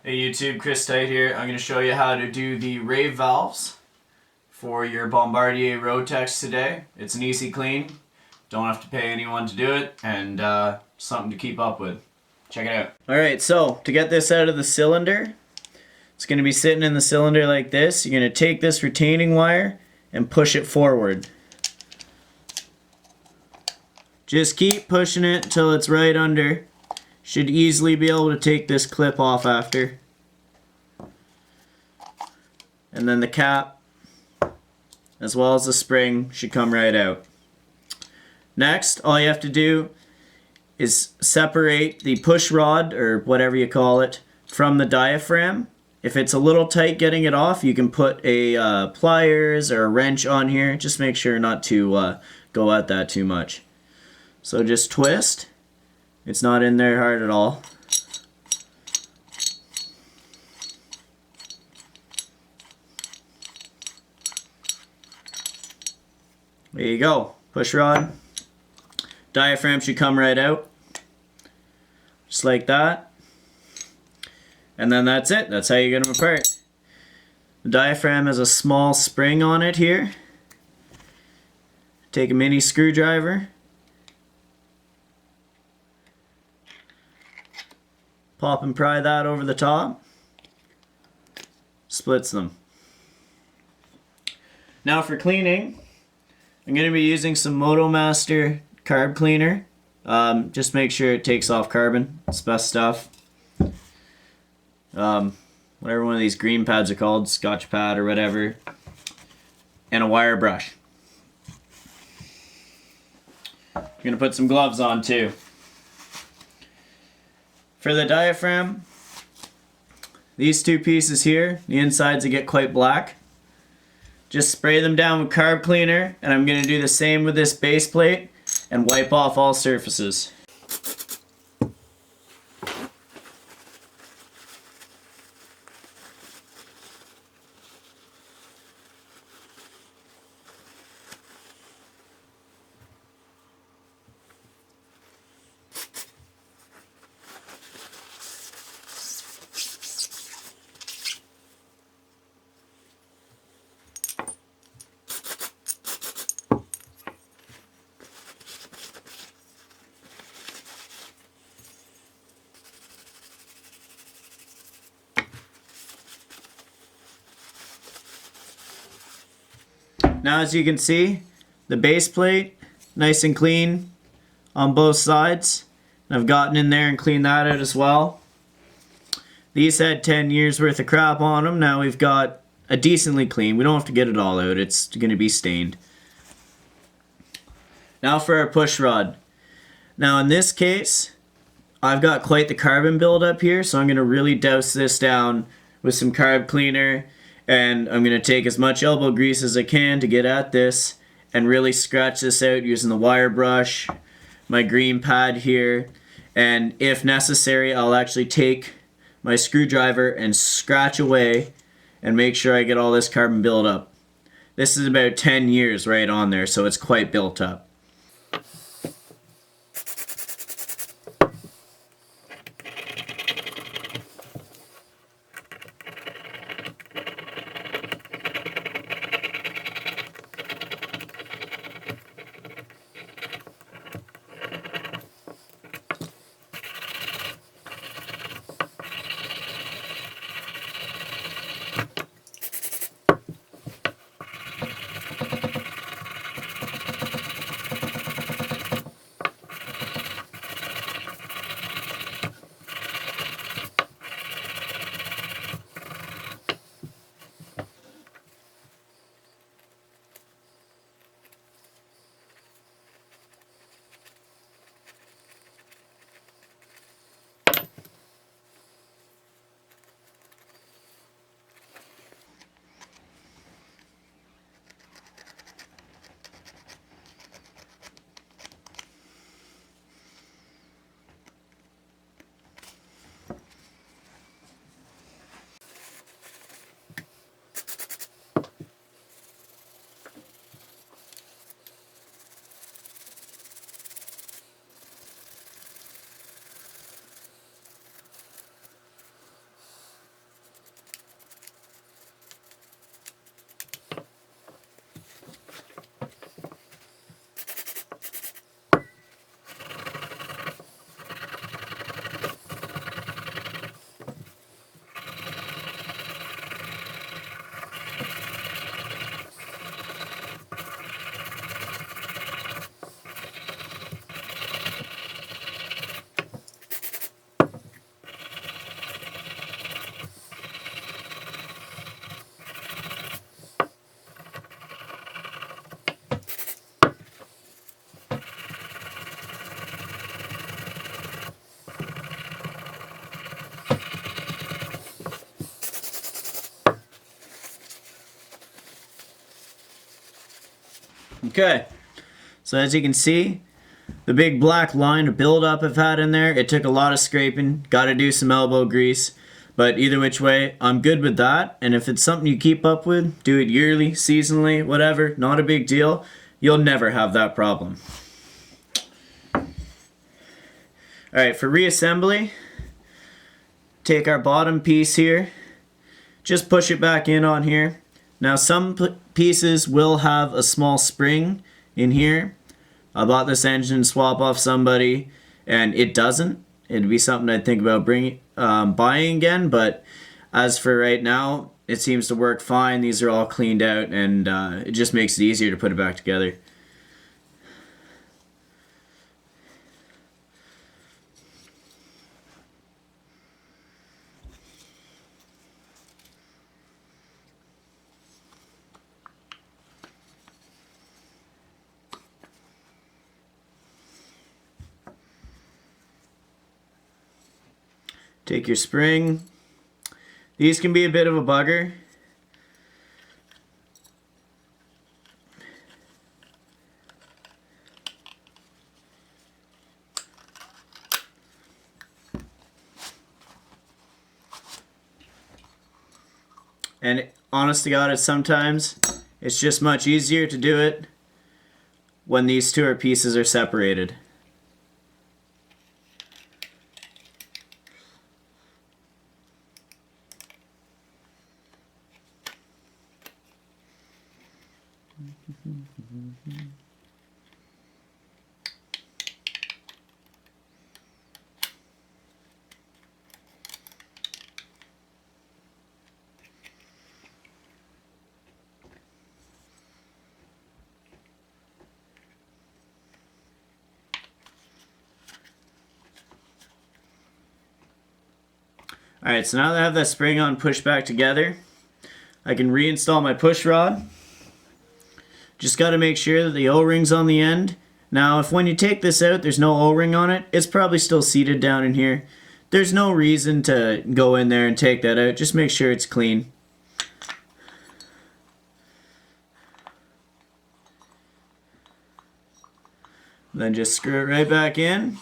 Hey YouTube, Chris Tite here. I'm going to show you how to do the RAVE valves for your Bombardier RAVE today. It's an easy clean. Don't have to pay anyone to do it, and something to keep up with. Check it out. Alright, so to get this out of the cylinder, it's going to be sitting in the cylinder like this. You're going to take this retaining wire and push it forward. Just keep pushing it until it's right under. Should easily be able to take this clip off after. And then the cap, as well as the spring, should come right out. Next, all you have to do is separate the push rod, or whatever you call it, from the diaphragm. If it's a little tight getting it off, you can put a pliers or a wrench on here. Just make sure not to go at that too much. So just twist. It's not in there hard at all. There you go. Push rod. Diaphragm should come right out. Just like that. And then that's it. That's how you get them apart. The diaphragm has a small spring on it here. Take a mini screwdriver. Pop and pry that over the top. Splits them. Now for cleaning, I'm going to be using some MotoMaster carb cleaner. Just make sure it takes off carbon. It's best stuff. Whatever one of these green pads are called, Scotch pad or whatever. And a wire brush. I'm going to put some gloves on too. For the diaphragm, these two pieces here, the insides will get quite black. Just spray them down with carb cleaner, and I'm going to do the same with this base plate and wipe off all surfaces. Now as you can see, the base plate, nice and clean on both sides. I've gotten in there and cleaned that out as well. These had 10 years worth of crap on them. Now we've got a decently clean. We don't have to get it all out. It's going to be stained. Now for our push rod. Now in this case, I've got quite the carbon buildup here, so I'm going to really douse this down with some carb cleaner. And I'm going to take as much elbow grease as I can to get at this and really scratch this out using the wire brush, my green pad here, and if necessary I'll actually take my screwdriver and scratch away and make sure I get all this carbon buildup. This is about 10 years right on there, so it's quite built up. Okay, so as you can see, the big black line of buildup I've had in there, it took a lot of scraping, got to do some elbow grease, but either which way, I'm good with that. And if it's something you keep up with, do it yearly, seasonally, whatever, not a big deal. You'll never have that problem. Alright, for reassembly, take our bottom piece here, just push it back in on here. Now some pieces will have a small spring in here. I bought this engine swap off somebody and it doesn't. It'd be something I'd think about buying again, but as for right now, it seems to work fine. These are all cleaned out and it just makes it easier to put it back together. Take your spring. These can be a bit of a bugger. And honest to God, sometimes it's just much easier to do it when these two pieces are separated. Alright, so now that I have that spring on pushed back together, I can reinstall my push rod. Just got to make sure that the O-ring's on the end. Now, if when you take this out, there's no O-ring on it, it's probably still seated down in here. There's no reason to go in there and take that out. Just make sure it's clean. Then just screw it right back in.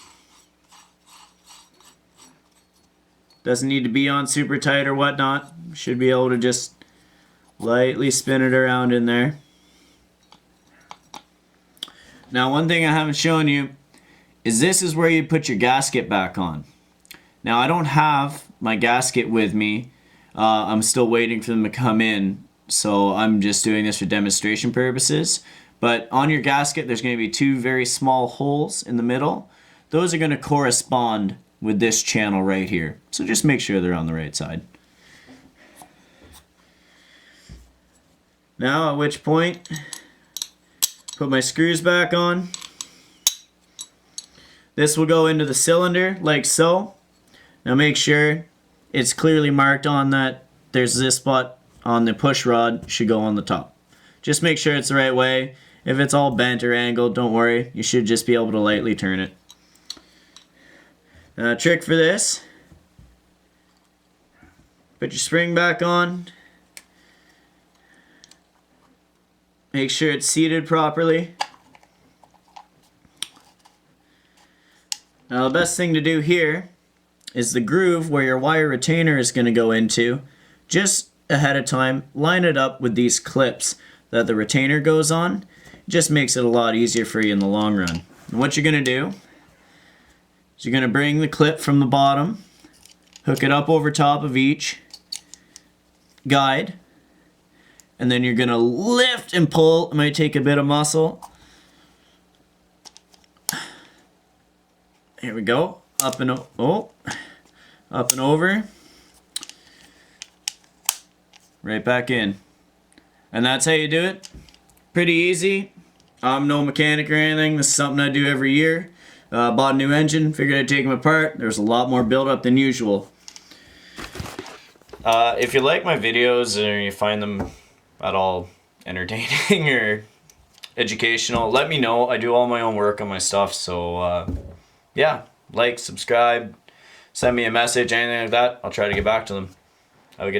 Doesn't need to be on super tight or whatnot. Should be able to just lightly spin it around in there. Now, one thing I haven't shown you is this is where you put your gasket back on. Now, I don't have my gasket with me. I'm still waiting for them to come in, so I'm just doing this for demonstration purposes. But on your gasket, there's going to be two very small holes in the middle. Those are going to correspond with this channel right here. So just make sure they're on the right side. Now, at which point, put my screws back on. This will go into the cylinder like so. Now make sure it's clearly marked on that there's this spot on the push rod should go on the top. Just make sure it's the right way. If it's all bent or angled, don't worry. You should just be able to lightly turn it. Now, trick for this. Put your spring back on. Make sure it's seated properly. Now the best thing to do here is the groove where your wire retainer is going to go into. Just ahead of time, line it up with these clips that the retainer goes on. It just makes it a lot easier for you in the long run. And what you're going to do is you're going to bring the clip from the bottom, hook it up over top of each guide, and then you're going to lift and pull. It might take a bit of muscle. Here we go. Up and up and over. Right back in. And that's how you do it. Pretty easy. I'm no mechanic or anything. This is something I do every year. Bought a new engine, figured I'd take them apart. There's a lot more buildup than usual. If you like my videos or you find them at all entertaining or educational, let me know. I do all my own work on my stuff, so yeah, like, subscribe, send me a message, anything like that. I'll try to get back to them. Have a good day.